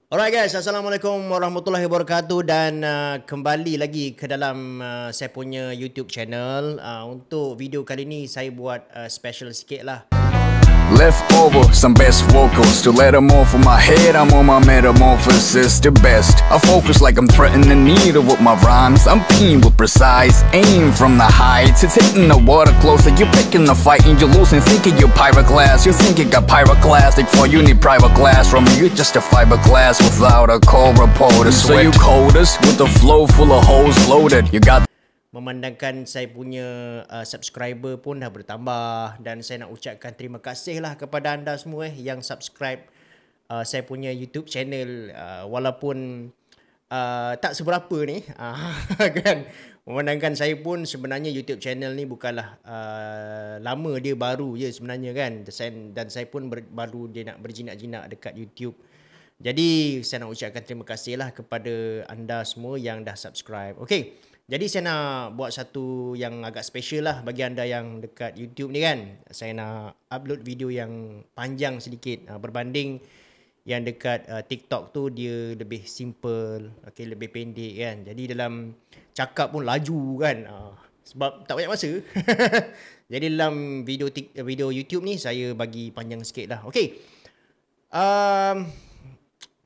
Alright guys, Assalamualaikum warahmatullahi wabarakatuh dan kembali lagi ke dalam saya punya YouTube channel. Untuk video kali ni saya buat special sikit lah. Left over some best vocals to let them off of my head. I'm on my metamorphosis, the best. I focus like I'm threatening the needle with my rhymes. I'm keen with precise aim from the heights. It's hitting the water closer. You're picking the fight and you're losing. Thinking you're pyroclast. You think you got pyroclastic for you need private class from me. You're just a fiberglass without a core reporter. So you coders with a flow full of holes loaded. You got Memandangkan saya punya subscriber pun dah bertambah dan saya nak ucapkan terima kasih lah kepada anda semua yang subscribe saya punya YouTube channel walaupun tak seberapa ni kan. Memandangkan saya pun sebenarnya YouTube channel ni bukanlah lama, dia baru je sebenarnya kan. Dan saya pun baru dia nak berjinak-jinak dekat YouTube. Jadi saya nak ucapkan terima kasih lah kepada anda semua yang dah subscribe. Okay. Jadi saya nak buat satu yang agak special lah bagi anda yang dekat YouTube ni kan. Saya nak upload video yang panjang sedikit berbanding yang dekat TikTok tu dia lebih simple, okay, lebih pendek kan. Jadi dalam cakap pun laju kan. Sebab tak banyak masa. Jadi dalam video YouTube ni saya bagi panjang sikit lah. Okay.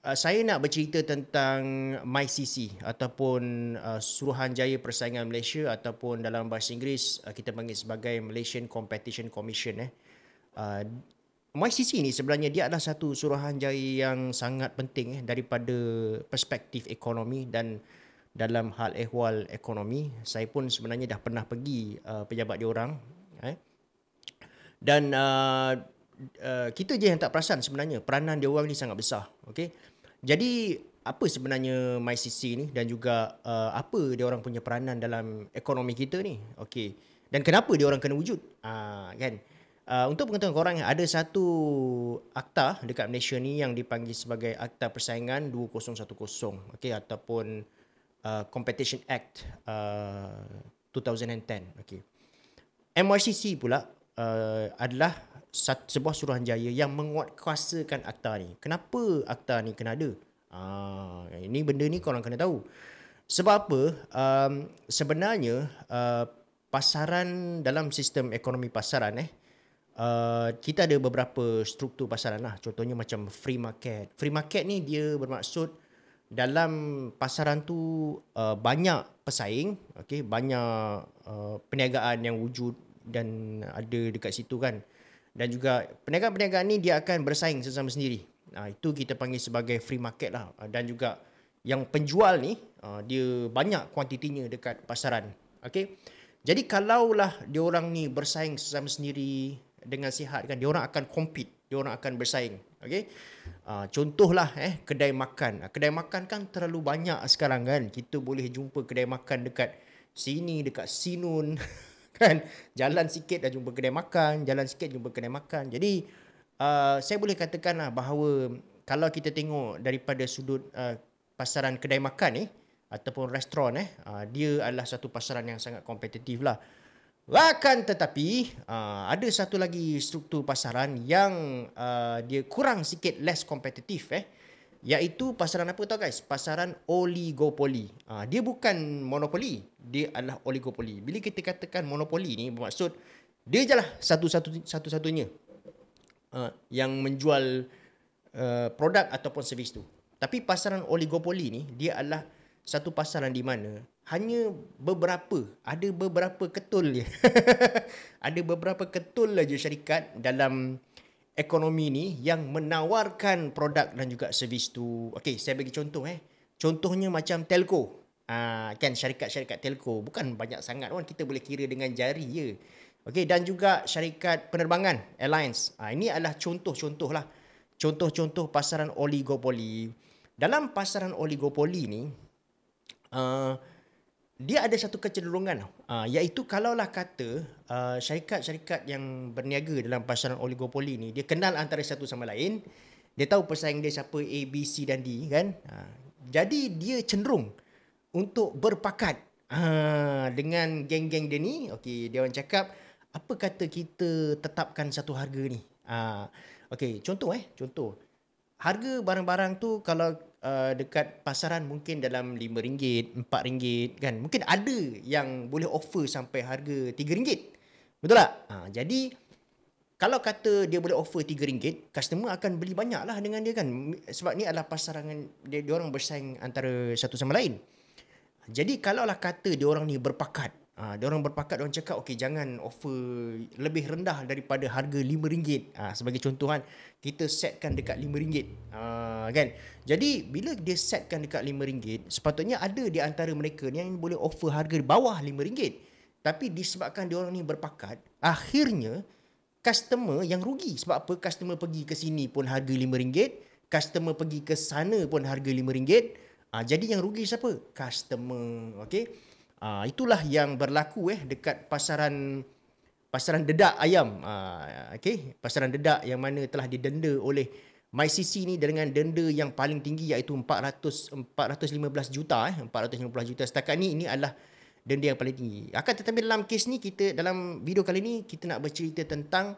Saya nak bercerita tentang MyCC ataupun Suruhanjaya Persaingan Malaysia ataupun dalam bahasa Inggeris kita panggil sebagai Malaysian Competition Commission. MyCC ni sebenarnya dia adalah satu suruhanjaya yang sangat penting daripada perspektif ekonomi dan dalam hal ehwal ekonomi. Saya pun sebenarnya dah pernah pergi pejabat diorang. Dan kita je yang tak perasan sebenarnya peranan diorang ni sangat besar. Okay? Jadi apa sebenarnya MyCC ni dan juga apa dia orang punya peranan dalam ekonomi kita ni? Okey. Dan kenapa dia orang kena wujud? Kan? Untuk pengetahuan korang, ada satu akta dekat Malaysia ni yang dipanggil sebagai Akta Persaingan 2010, okey, ataupun Competition Act 2010. Okey. MyCC pula adalah sebuah suruhanjaya yang menguatkuasakan akta ni. Kenapa akta ni kena ada? Ini benda ni korang kena tahu. Sebab apa? Sebenarnya pasaran dalam sistem ekonomi pasaran kita ada beberapa struktur pasaran lah. Contohnya macam free market. Free market ni dia bermaksud dalam pasaran tu banyak pesaing, okay, banyak perniagaan yang wujud dan ada dekat situ kan. Dan juga perniagaan-perniagaan ni dia akan bersaing sesama sendiri. Itu kita panggil sebagai free market lah. Dan juga yang penjual ni dia banyak kuantitinya dekat pasaran. Okay? Jadi kalaulah diorang ni bersaing sesama sendiri dengan sihat kan, diorang akan compete, diorang akan bersaing. Okay? Contohlah kedai makan. Kedai makan kan terlalu banyak sekarang kan. Kita boleh jumpa kedai makan dekat sini, dekat Sinun. Kan, jalan sikit dah jumpa kedai makan, jalan sikit jumpa kedai makan. Jadi saya boleh katakanlah bahawa kalau kita tengok daripada sudut pasaran kedai makan ataupun restoran dia adalah satu pasaran yang sangat kompetitif lah. Akan tetapi ada satu lagi struktur pasaran yang dia kurang sikit less kompetitif iaitu pasaran apa tau guys? Pasaran oligopoli. Dia bukan monopoli, dia adalah oligopoli. Bila kita katakan monopoli ni bermaksud dia je lah satu-satunya yang menjual produk ataupun servis tu. Tapi pasaran oligopoli ni dia adalah satu pasaran di mana hanya ada beberapa ketul je. Ada beberapa ketul aja syarikat dalam ekonomi ni yang menawarkan produk dan juga servis tu. Okey, saya bagi contoh Contohnya macam telco. Kan syarikat-syarikat telco bukan banyak sangat kan, kita boleh kira dengan jari je. Okey, dan juga syarikat penerbangan, airlines. Ini adalah contoh-contoh lah. Contoh-contoh pasaran oligopoli. Dalam pasaran oligopoli ni dia ada satu kecenderungan iaitu kalaulah kata syarikat-syarikat yang berniaga dalam pasaran oligopoli ni dia kenal antara satu sama lain, dia tahu pesaing dia siapa A, B, C dan D kan. Jadi dia cenderung untuk berpakat dengan geng-geng dia ni. Okey, dia orang cakap apa kata kita tetapkan satu harga ni. Okey, contoh. Harga barang-barang tu kalau dekat pasaran mungkin dalam RM5, RM4 kan. Mungkin ada yang boleh offer sampai harga RM3. Betul tak? Jadi kalau kata dia boleh offer RM3, customer akan beli banyak lah dengan dia kan. Sebab ni adalah pasaran dia orang bersaing antara satu sama lain. Jadi kalaulah kata dia orang ni berpakat, dia orang berpakat, dia orang cakap okey jangan offer lebih rendah daripada harga RM5. Sebagai contoh kan, kita setkan dekat RM5. Kan. Jadi bila dia setkan dekat RM5, sepatutnya ada di antara mereka ni yang boleh offer harga di bawah RM5. Tapi disebabkan dia orang ni berpakat, akhirnya customer yang rugi. Sebab apa? Customer pergi ke sini pun harga RM5, customer pergi ke sana pun harga RM5. Jadi yang rugi siapa? Customer. Okey. Itulah yang berlaku dekat pasaran dedak ayam. Okey, pasaran dedak yang mana telah didenda oleh MyCC ni dengan denda yang paling tinggi iaitu 415 juta. 415 juta. Setakat ni ini adalah denda yang paling tinggi. Akan tetapi dalam kes ni, dalam video kali ni kita nak bercerita tentang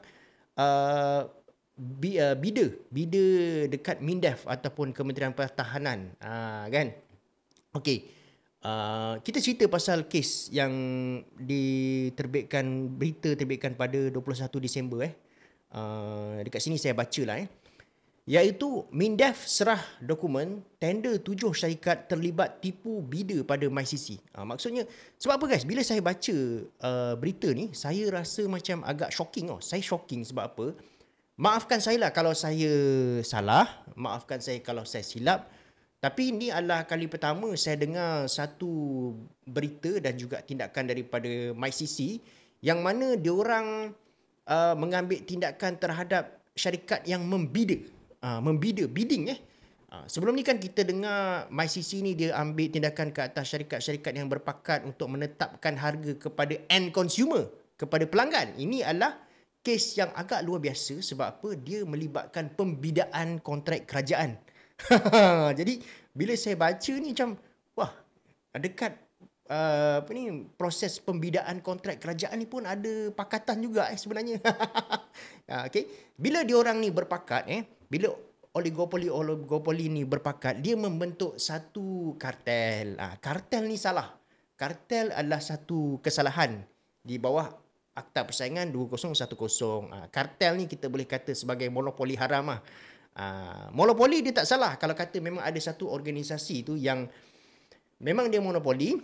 bidder dekat MINDEF ataupun Kementerian Pertahanan. Kan? Okey. Kita cerita pasal kes yang berita terbitkan pada 21 Disember. Dekat sini saya baca lah. Iaitu MINDEF serah dokumen tender 7 syarikat terlibat tipu bidder pada MyCC. Maksudnya, sebab apa guys? Bila saya baca berita ni, saya rasa macam agak shocking. Saya shocking sebab apa? Maafkan saya lah kalau saya salah. Maafkan saya kalau saya silap. Tapi ini adalah kali pertama saya dengar satu berita dan juga tindakan daripada MyCC yang mana diorang mengambil tindakan terhadap syarikat yang bidding. Sebelum ni kan kita dengar MyCC ni dia ambil tindakan ke atas syarikat-syarikat yang berpakat untuk menetapkan harga kepada end consumer, kepada pelanggan. Ini adalah kes yang agak luar biasa sebab apa? Dia melibatkan pembidaan kontrak kerajaan. Jadi bila saya baca ni macam wah, dekat proses pembidaan kontrak kerajaan ni pun ada pakatan juga sebenarnya. Okey, bila diorang ni berpakat bila oligopoli ni berpakat, dia membentuk satu kartel. Kartel ni salah. Kartel adalah satu kesalahan di bawah Akta Persaingan 2010. Kartel ni kita boleh kata sebagai monopoli haram. Monopoli dia tak salah kalau kata memang ada satu organisasi tu yang memang dia monopoli.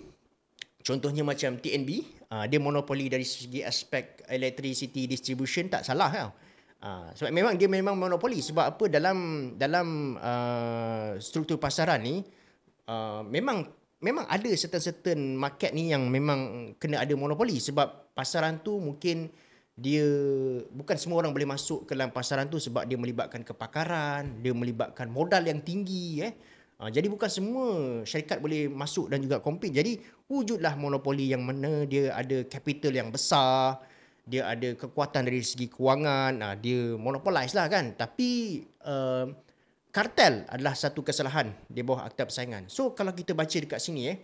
Contohnya macam TNB, dia monopoli dari segi aspek electricity distribution, tak salah tau. Sebab memang dia memang monopoli. Sebab apa? Dalam struktur pasaran ni memang ada certain market ni yang memang kena ada monopoli. Sebab pasaran tu mungkin dia bukan semua orang boleh masuk ke dalam pasaran tu sebab dia melibatkan kepakaran, dia melibatkan modal yang tinggi. Jadi bukan semua syarikat boleh masuk dan juga compete. Jadi wujudlah monopoli yang mana dia ada capital yang besar, dia ada kekuatan dari segi kewangan, dia monopolize lah kan. Tapi kartel adalah satu kesalahan di bawah Akta Persaingan. So kalau kita baca dekat sini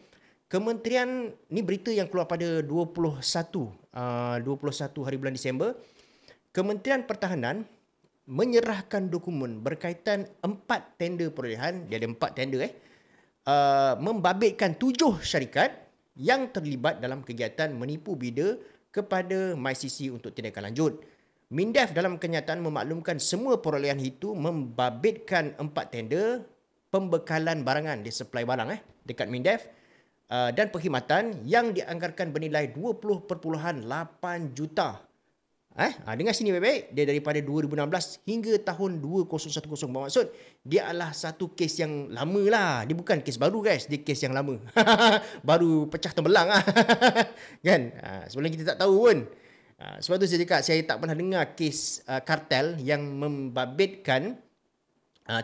Kementerian ni berita yang keluar pada 21 hari bulan Disember. Kementerian Pertahanan menyerahkan dokumen berkaitan 4 tender perolehan. Dia ada 4 tender membabitkan 7 syarikat yang terlibat dalam kegiatan menipu bidder kepada MyCC untuk tindakan lanjut. MINDEF dalam kenyataan memaklumkan semua perolehan itu membabitkan 4 tender pembekalan barangan, dia supply barang dekat MINDEF dan perkhidmatan yang dianggarkan bernilai 20.8 juta. Dengar sini baik-baik, dia daripada 2016 hingga tahun 2010. Bermaksud dia adalah satu kes yang lama lah. Dia bukan kes baru guys, dia kes yang lama. Baru pecah tembelang kan. Sebelum kita tak tahu pun. Sebab tu saya cakap saya tak pernah dengar kes kartel yang membabitkan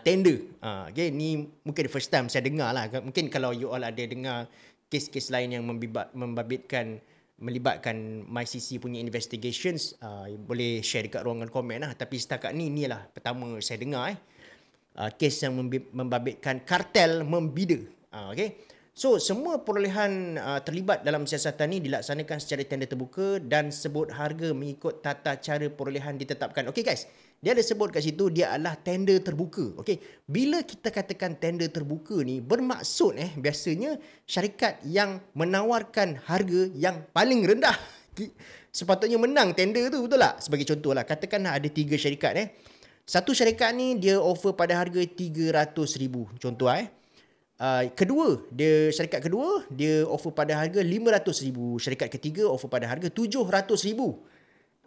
tender. Okay, ni mungkin the first time saya dengar lah. Mungkin kalau you all ada dengar kes-kes lain yang melibatkan MyCC punya investigations, boleh share dekat ruangan komen lah. Tapi setakat ni inilah pertama saya dengar kes yang membabitkan kartel membida. Okay. So semua perolehan terlibat dalam siasatan ni dilaksanakan secara tender terbuka dan sebut harga mengikut tata cara perolehan ditetapkan. Okay guys, Dia ada sebut kat situ dia adalah tender terbuka. Okey, bila kita katakan tender terbuka ni bermaksud biasanya syarikat yang menawarkan harga yang paling rendah sepatutnya menang tender tu, betul tak? Sebagai contoh lah, katakanlah ada 3 syarikat Satu syarikat ni dia offer pada harga 300,000 contoh syarikat kedua dia offer pada harga 500,000, syarikat ketiga offer pada harga 700,000.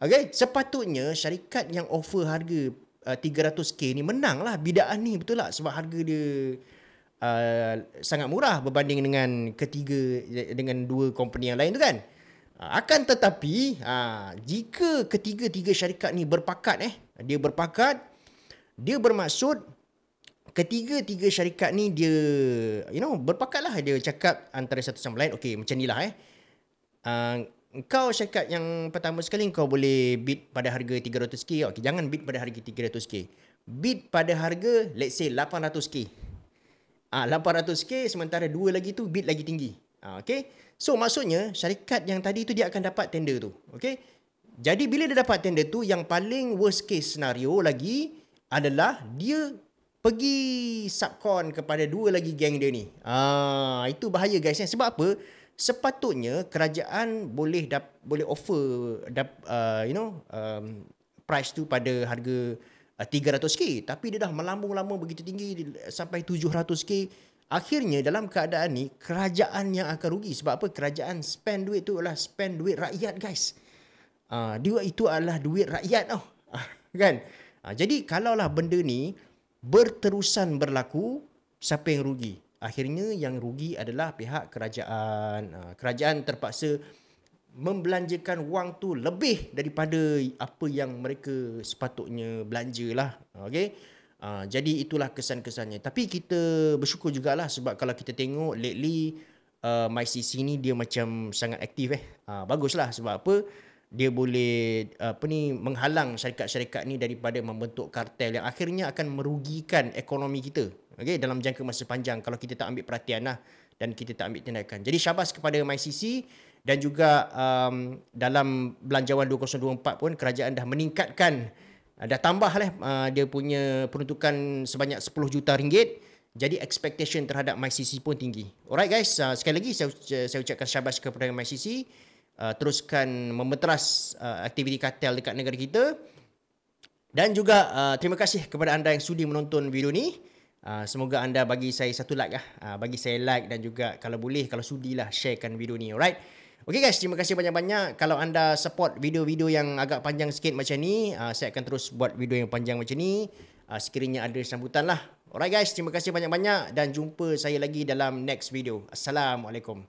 Okay, sepatutnya syarikat yang offer harga 300k ni menang lah bidaan ni, betul tak? Sebab harga dia sangat murah berbanding dengan dua company yang lain tu kan. Akan tetapi jika ketiga-tiga syarikat ni berpakat dia bermaksud ketiga-tiga syarikat ni dia berpakat lah, dia cakap antara satu sama lain, okey macam ni lah kau syarikat yang pertama sekali kau boleh bid pada harga 300k. Okay, jangan bid pada harga 300k. Bid pada harga let's say 800k. 800k sementara dua lagi tu bid lagi tinggi. Okay. So maksudnya syarikat yang tadi tu dia akan dapat tender tu. Okay. Jadi bila dia dapat tender tu, yang paling worst case scenario lagi adalah dia pergi subcon kepada dua lagi geng dia ni. Itu bahaya guys. Sebab apa? Sepatutnya kerajaan boleh offer price tu pada harga 300k, tapi dia dah melambung-lambung begitu tinggi sampai 700k. Akhirnya dalam keadaan ni kerajaan yang akan rugi. Sebab apa? Kerajaan spend duit tu adalah spend duit rakyat guys. Duit itu adalah duit rakyat tau. Kan? Jadi kalaulah benda ni berterusan berlaku, siapa yang rugi? Akhirnya yang rugi adalah pihak kerajaan. Kerajaan terpaksa membelanjakan wang tu lebih daripada apa yang mereka sepatutnya belanjalah. Okey. Jadi itulah kesan-kesannya. Tapi kita bersyukur jugalah sebab kalau kita tengok lately MyCC ni dia macam sangat aktif baguslah sebab apa? Dia boleh menghalang syarikat-syarikat ni daripada membentuk kartel yang akhirnya akan merugikan ekonomi kita. Okay, dalam jangka masa panjang kalau kita tak ambil perhatian dan kita tak ambil tindakan. Jadi syabas kepada MyCC dan juga dalam Belanjawan 2024 pun kerajaan dah meningkatkan, dah tambah dia punya peruntukan sebanyak 10 juta ringgit. Jadi expectation terhadap MyCC pun tinggi. Alright guys, sekali lagi saya ucapkan syabas kepada MyCC. Teruskan memeteras aktiviti kartel dekat negara kita. Dan juga terima kasih kepada anda yang sudi menonton video ni. Semoga anda bagi saya satu like bagi saya like dan juga kalau boleh, kalau sudilah sharekan video ni. Alright. Okay guys, terima kasih banyak-banyak. Kalau anda support video-video yang agak panjang sikit macam ni, saya akan terus buat video yang panjang macam ni sekiranya ada sambutan lah. Alright guys, terima kasih banyak-banyak dan jumpa saya lagi dalam next video. Assalamualaikum.